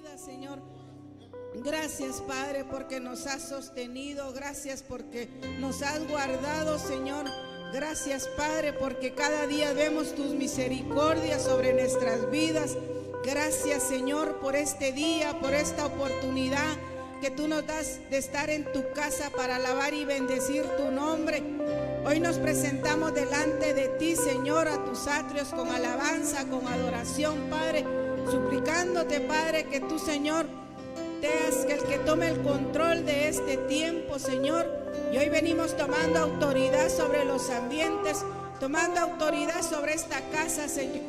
vida, Señor. Gracias, Padre, porque nos has sostenido. Gracias porque nos has guardado, Señor. Gracias, Padre, porque cada día vemos tus misericordias sobre nuestras vidas. Gracias, Señor, por este día, por esta oportunidad que tú nos das de estar en tu casa para alabar y bendecir tu nombre. Hoy nos presentamos delante de ti, Señor, a tus atrios con alabanza, con adoración, Padre, suplicándote, Padre, que tú, Señor, seas el que tome el control de este tiempo, Señor. Y hoy venimos tomando autoridad sobre los ambientes, tomando autoridad sobre esta casa, Señor,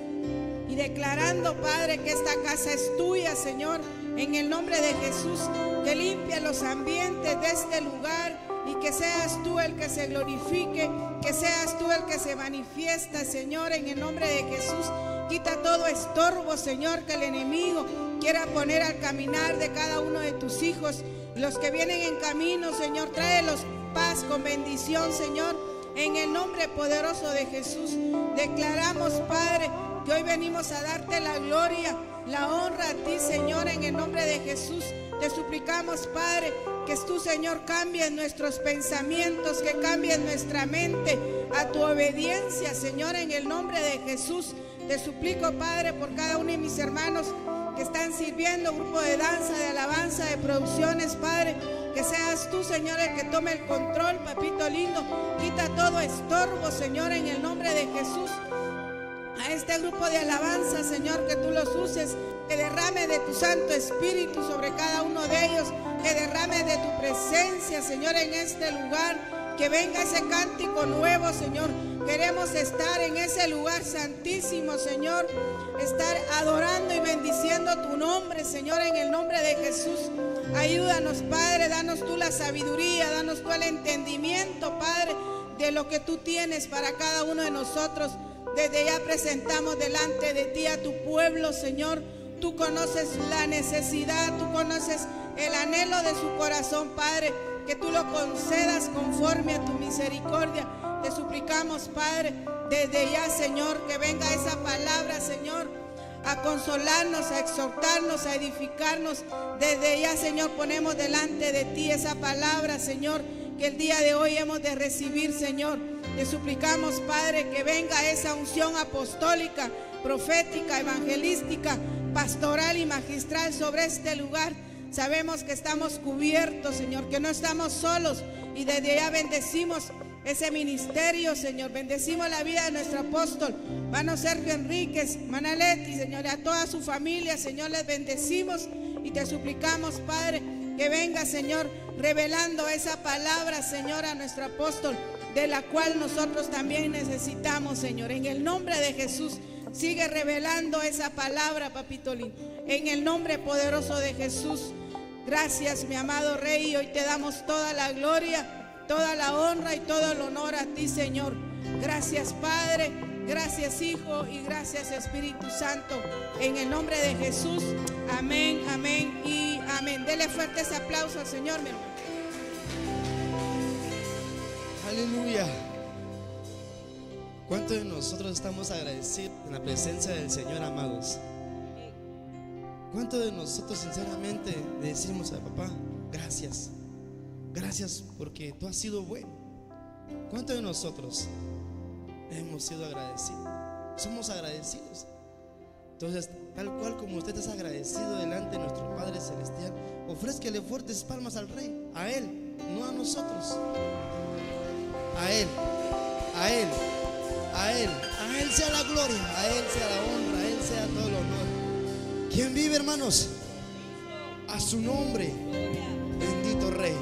y declarando, Padre, que esta casa es tuya, Señor, en el nombre de Jesús, que limpie los ambientes de este lugar y que seas tú el que se glorifique, que seas tú el que se manifiesta, Señor, en el nombre de Jesús. Quita todo estorbo, Señor, que el enemigo quiera poner al caminar de cada uno de tus hijos. Los que vienen en camino, Señor, tráelos paz con bendición, Señor, en el nombre poderoso de Jesús. Declaramos, Padre, que hoy venimos a darte la gloria, la honra a ti, Señor, en el nombre de Jesús. Te suplicamos, Padre, que tú, Señor, cambies nuestros pensamientos, que cambies nuestra mente a tu obediencia, Señor, en el nombre de Jesús. Te suplico, Padre, por cada uno de mis hermanos que están sirviendo, grupo de danza, de alabanza, de producciones, Padre, que seas tú, Señor, el que tome el control, papito lindo. Quita todo estorbo, Señor, en el nombre de Jesús. A este grupo de alabanza, Señor, que tú los uses, que derrame de tu Santo Espíritu sobre cada uno de ellos, que derrame de tu presencia, Señor, en este lugar, que venga ese cántico nuevo, Señor. Queremos estar en ese lugar santísimo, Señor, estar adorando y bendiciendo tu nombre, Señor, en el nombre de Jesús. Ayúdanos, Padre, danos tú la sabiduría, danos tú el entendimiento, Padre, de lo que tú tienes para cada uno de nosotros. Desde ya presentamos delante de ti a tu pueblo, Señor. Tú conoces la necesidad, tú conoces el anhelo de su corazón, Padre, que tú lo concedas conforme a tu misericordia. Te suplicamos, Padre, desde ya, Señor, que venga esa palabra, Señor, a consolarnos, a exhortarnos, a edificarnos. Desde ya, Señor, ponemos delante de ti esa palabra, Señor, que el día de hoy hemos de recibir, Señor. Te suplicamos, Padre, que venga esa unción apostólica, profética, evangelística, pastoral y magistral sobre este lugar. Sabemos que estamos cubiertos, Señor, que no estamos solos, y desde allá bendecimos ese ministerio, Señor. Bendecimos la vida de nuestro apóstol, hermano Sergio Enríquez, hermana Leti, Señor, y a toda su familia, Señor, les bendecimos y te suplicamos, Padre, que venga, Señor, revelando esa palabra, Señor, a nuestro apóstol, de la cual nosotros también necesitamos, Señor. En el nombre de Jesús, sigue revelando esa palabra, papito lindo, en el nombre poderoso de Jesús. Gracias, mi amado Rey, hoy te damos toda la gloria, toda la honra y todo el honor a ti, Señor. Gracias, Padre, gracias, Hijo, y gracias, Espíritu Santo, en el nombre de Jesús. Amén, amén y amén. Dele fuertes aplausos al Señor, mi hermano. Aleluya. ¿Cuántos de nosotros estamos agradecidos en la presencia del Señor, amados? ¿Cuántos de nosotros sinceramente le decimos a papá, gracias? Gracias porque tú has sido bueno. ¿Cuántos de nosotros hemos sido agradecidos? Somos agradecidos. Entonces, tal cual como usted es agradecido delante de nuestro Padre Celestial, ofrézcale fuertes palmas al Rey, a Él, no a nosotros. A Él, a Él, a Él, a Él sea la gloria, a Él sea la honra, a Él sea todo el honor. ¿Quién vive, hermanos? A su nombre, bendito Rey.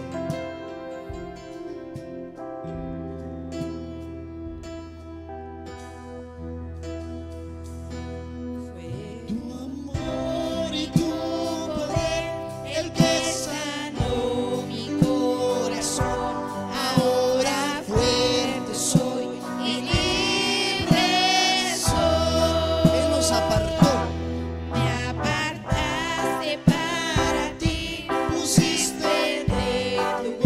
Apartaste para ti, pusiste de tu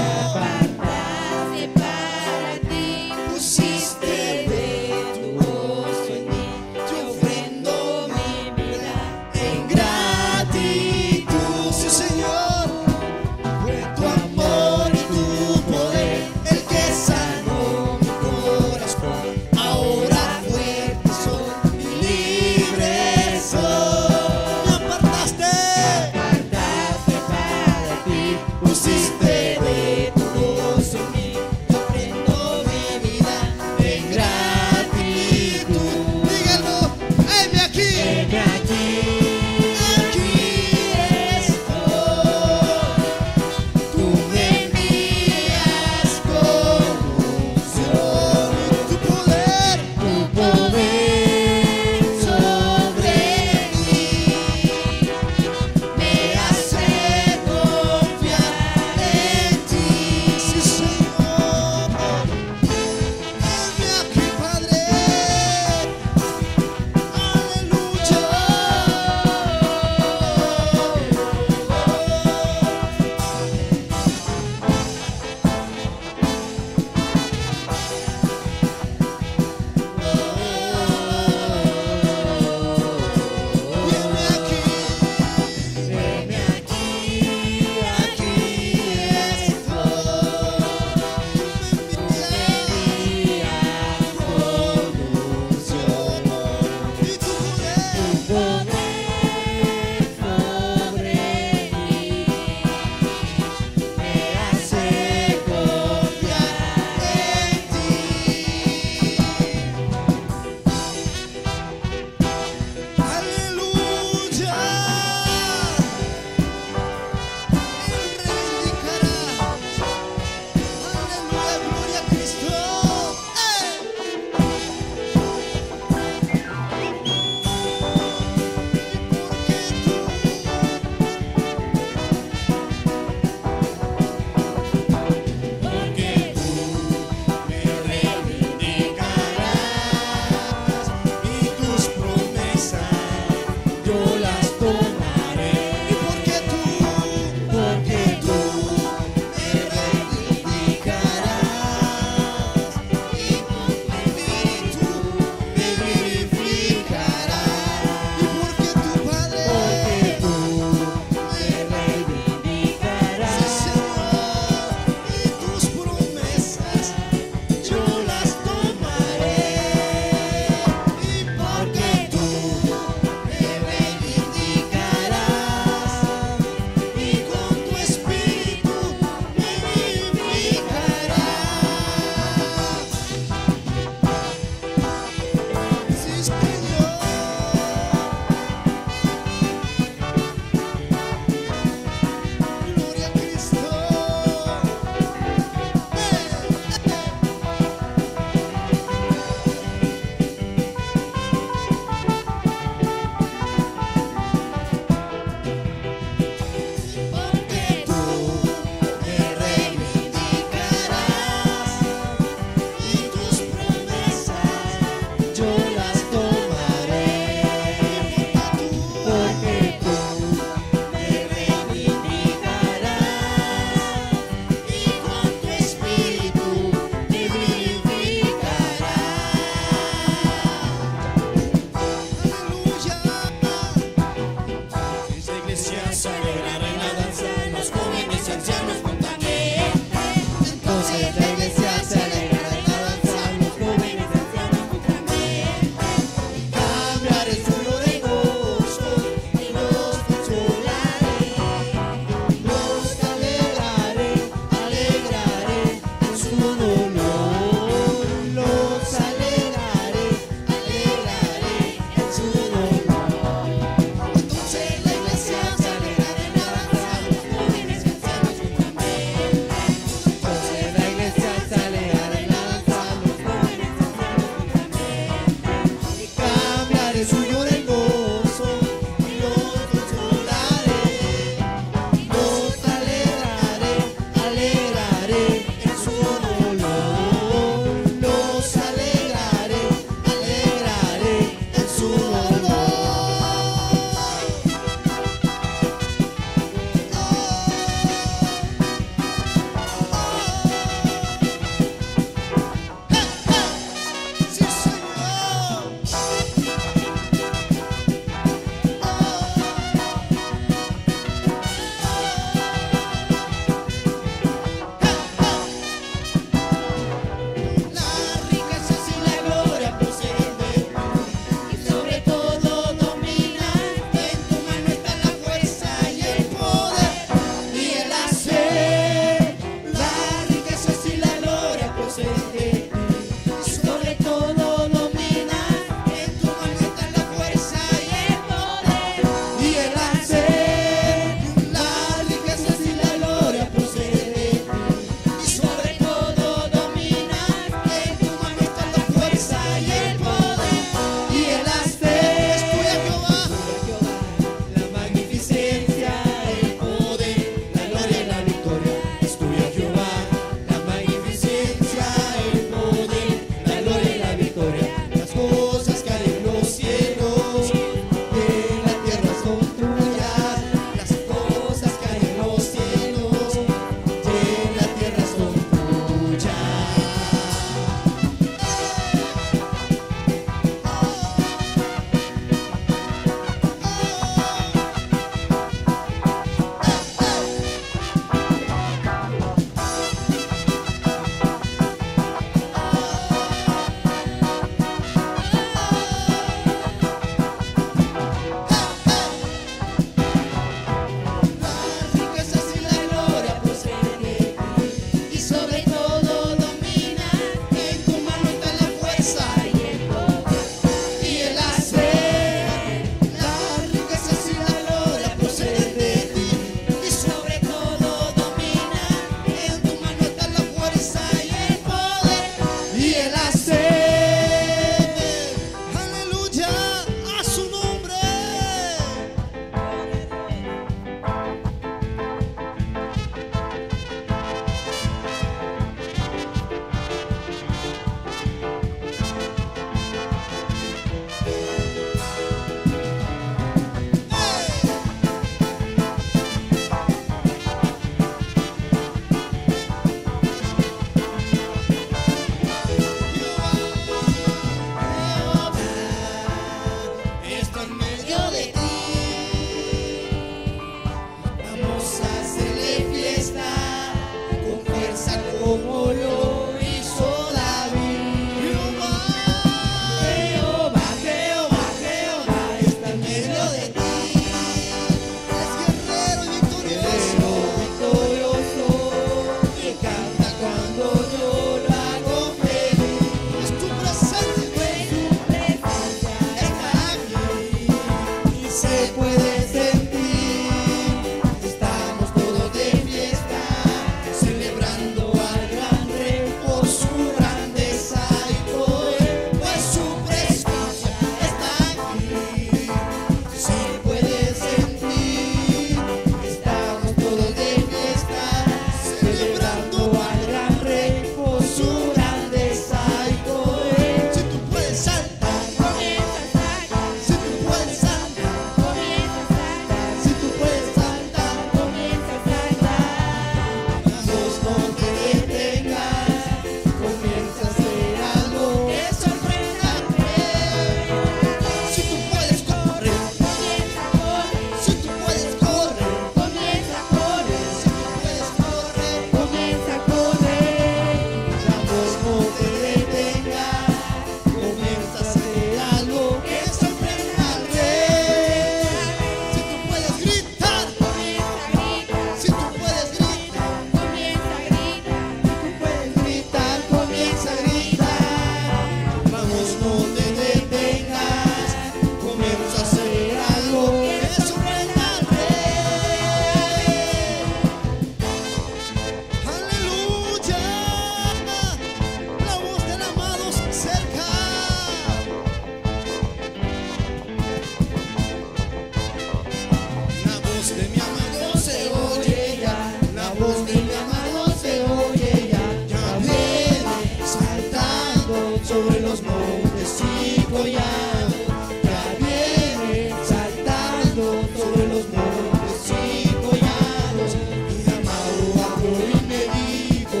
sobre los montes y collados, ya viene saltando sobre los montes y collados. Mi amado habló y me dijo: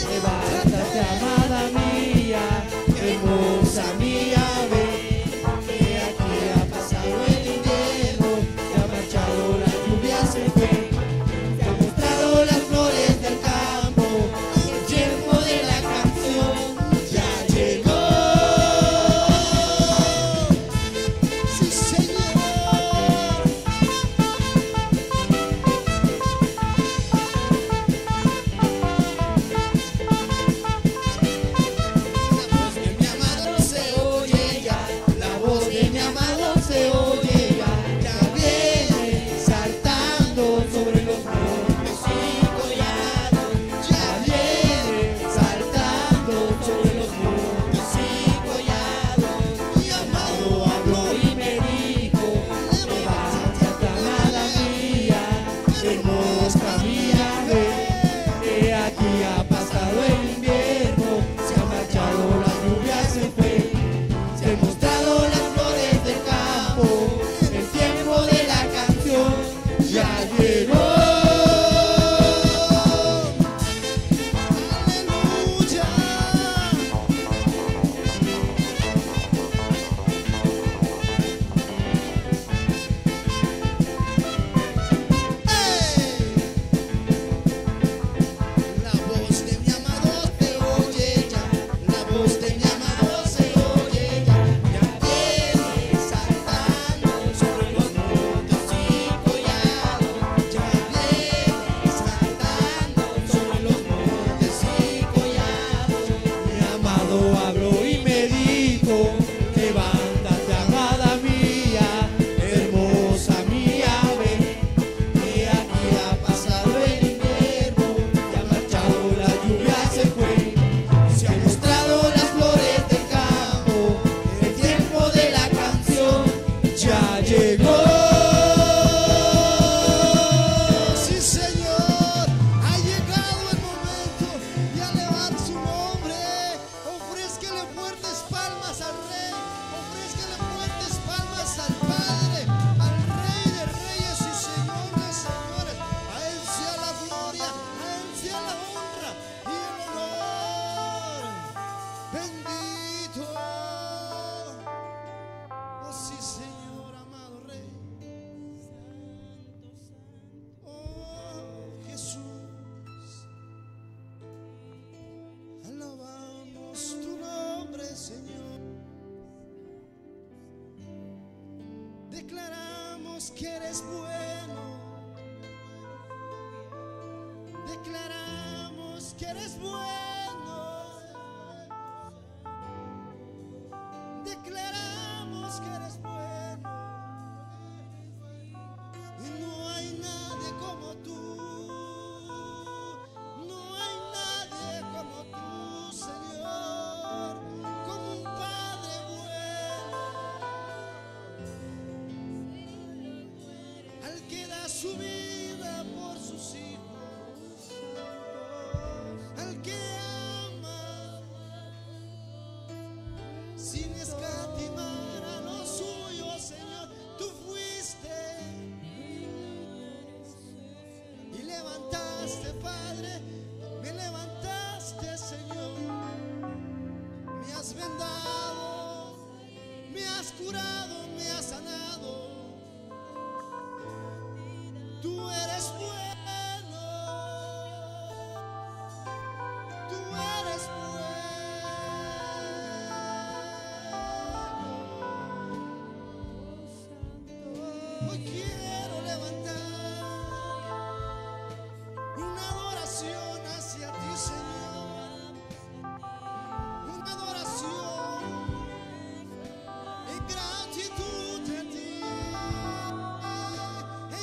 levántate, amada mía, hermosa mía, ven, que aquí ha pasado el invierno, se ha marchado la lluvia, se fue, se han mostrado las flores del campo, el tiempo de la canción ya llegó. Sí, Señor. La voz de mi amado se oye ya viene saltando sobre los montes y collados, ya viene saltando sobre los montes y collados. Mi amado habló y me dijo: levántate, amada mía, hermosa mía, ven, que aquí ha pasado el invierno, se ha marchado la lluvia, se fue, se han mostrado las flores del campo, el tiempo de la canción ya llegó. Aleluya. La voz de mi amado se oye ya, la voz de mi amado se oye ya viene saltando sobre los montes y collados, ya viene saltando sobre los montes y collados. Mi amado habló y me dijo: levántate, amada mía, hermosa mía, ven, que aquí ha pasado el invierno, ya ha marchado la lluvia, se fue, se han mostrado las flores del campo, el tiempo de la canción ya llegó. Sí, Señor, ha llegado el momento de alabar su nombre. Ofrézcale fuertes palmas al Rey, ofrézcale fuertes palmas al Padre, al Rey de Reyes y Señor de Señores. A Él sea la gloria, a Él sea la honra y el honor. Bendito. Oh sí, Señor, amado Rey. Oh Jesús, alabamos tu nombre, Señor. Declaramos que eres bueno. Declaramos que eres bueno. Declaramos que eres bueno. Y no hay nadie como tú. No hay nadie como tú, Señor. Como un Padre bueno, al que da su vida por sus hijos, al que ama sin escatimar a lo suyo, Señor. Tú fuiste y levantaste, Padre, me levantaste, Señor. Me has vendado, me has curado, me has sanado. Tú eres bueno, tú eres bueno. Hoy quiero levantar una adoración hacia ti, Señor. Una adoración en gratitud a ti,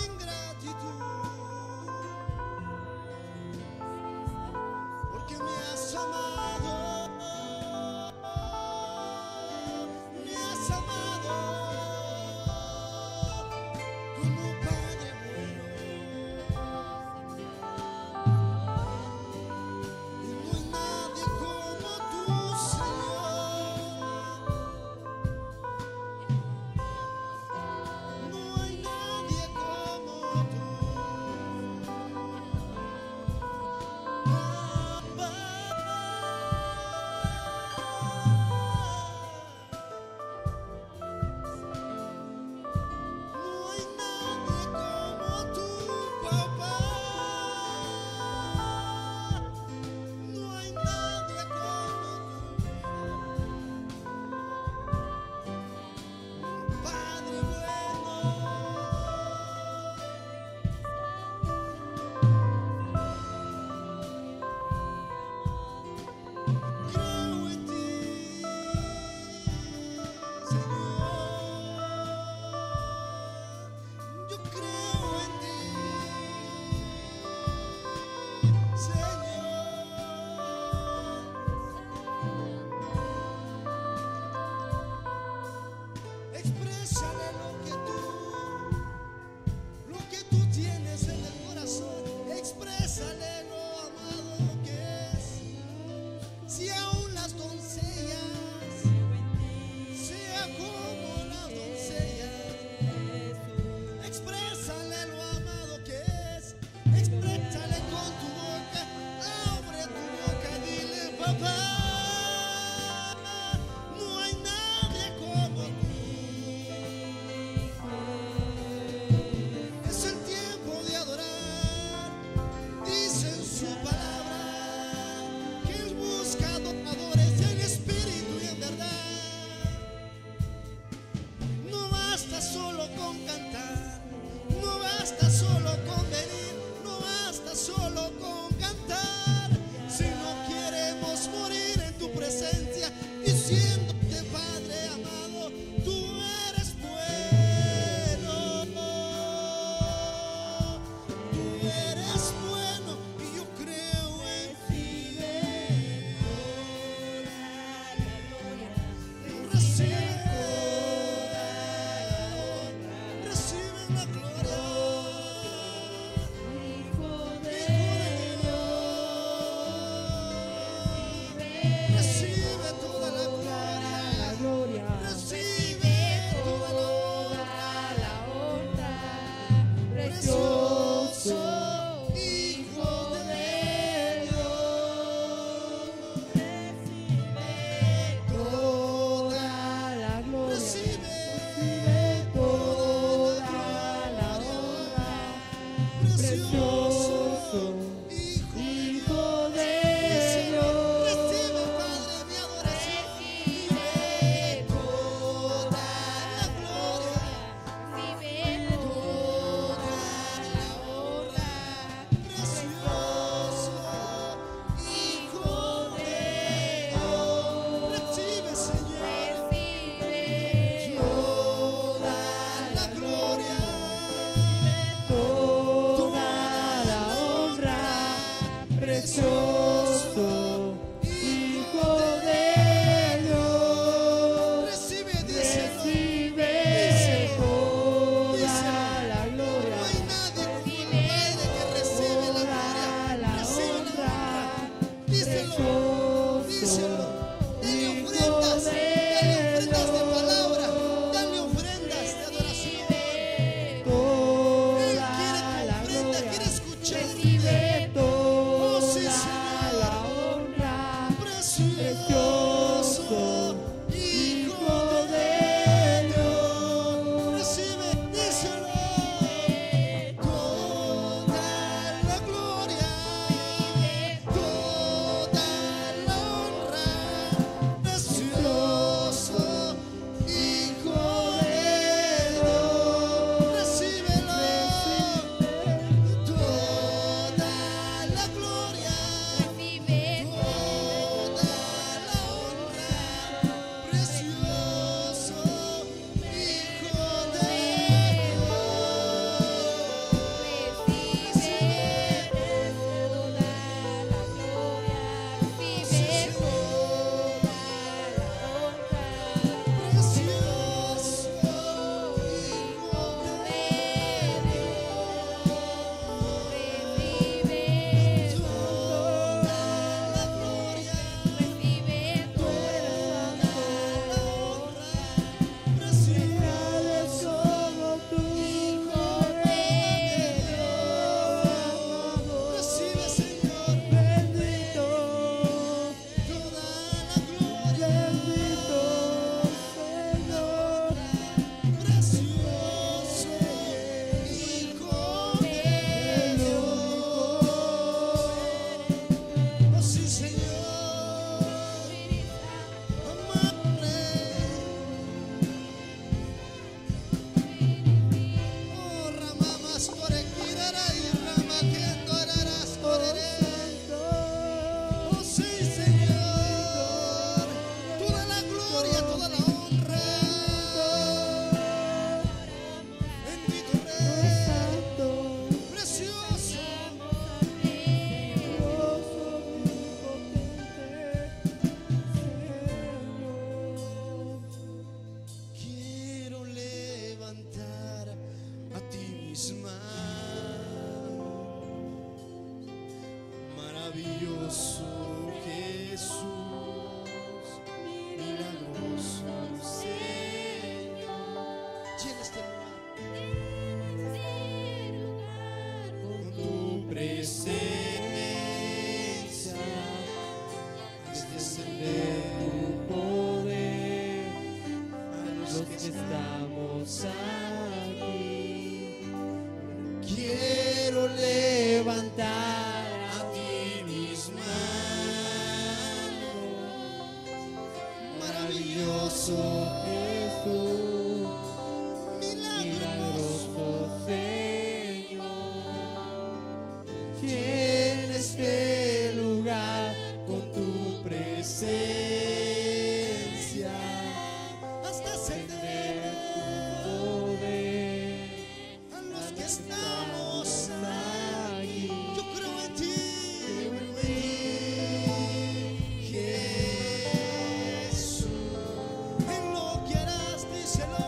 en gratitud, porque me has amado, me has amado como presencia, extender tu poder a los que estamos aquí. Quiero levantar a ti mis manos, maravilloso Jesús, milagroso Señor. Llena este lugar con tu presencia, hasta extender tu poder a los que estamos aquí. Yo creo en ti, Jesús, en lo que harás, díselo.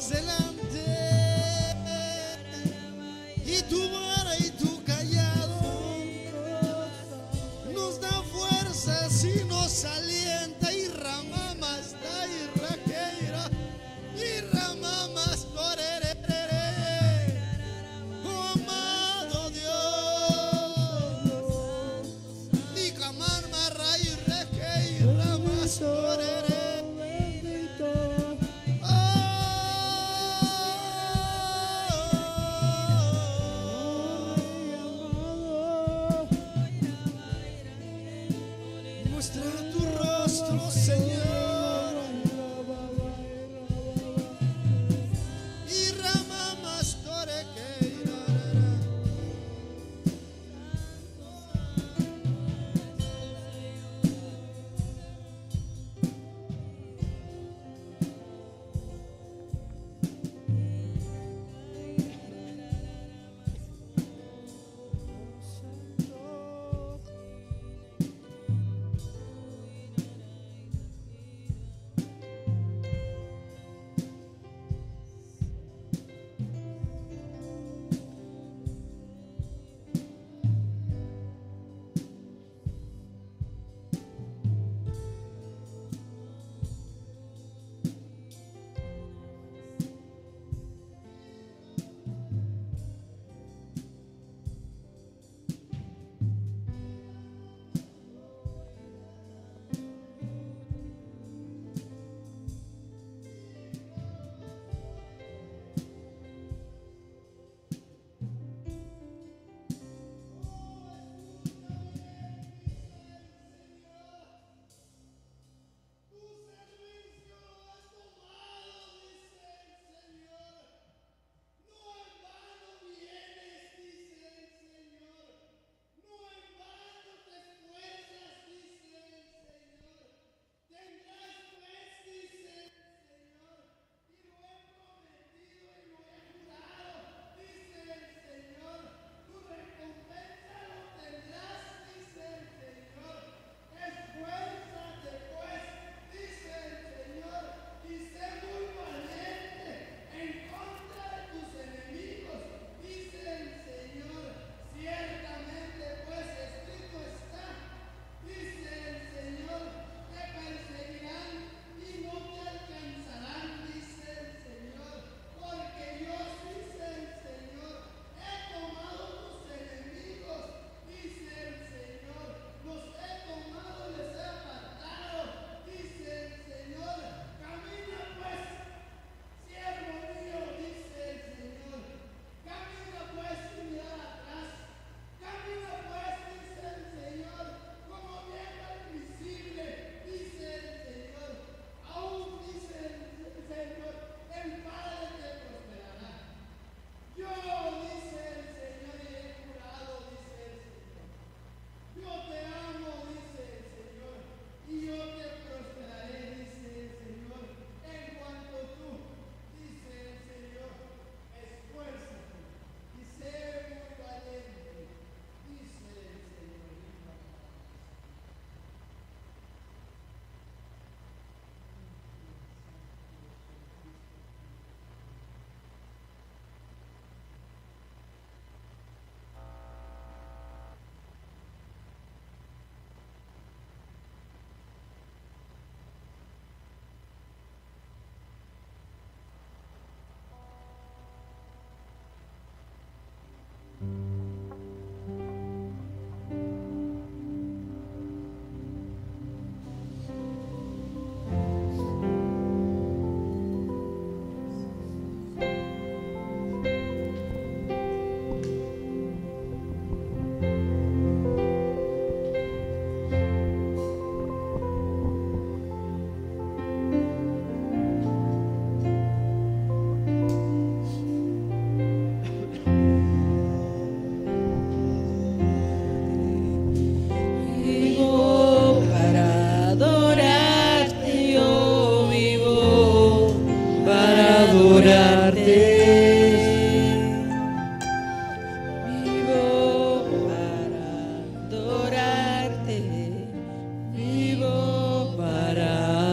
más delante, y tu vara y tu callado nos da fuerzas y nos alienta. Y ramamas da y raqueira y ramamas torerere. Oh amado Dios, y camar marra y reque y ramas torerere. Muestra tu rostro, Señor, y ramamas torequeira.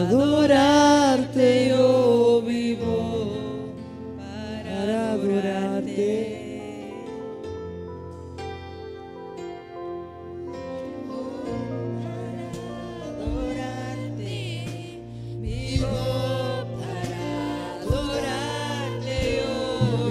adorarte yo vivo. adorarte. Vivo para adorarte, oh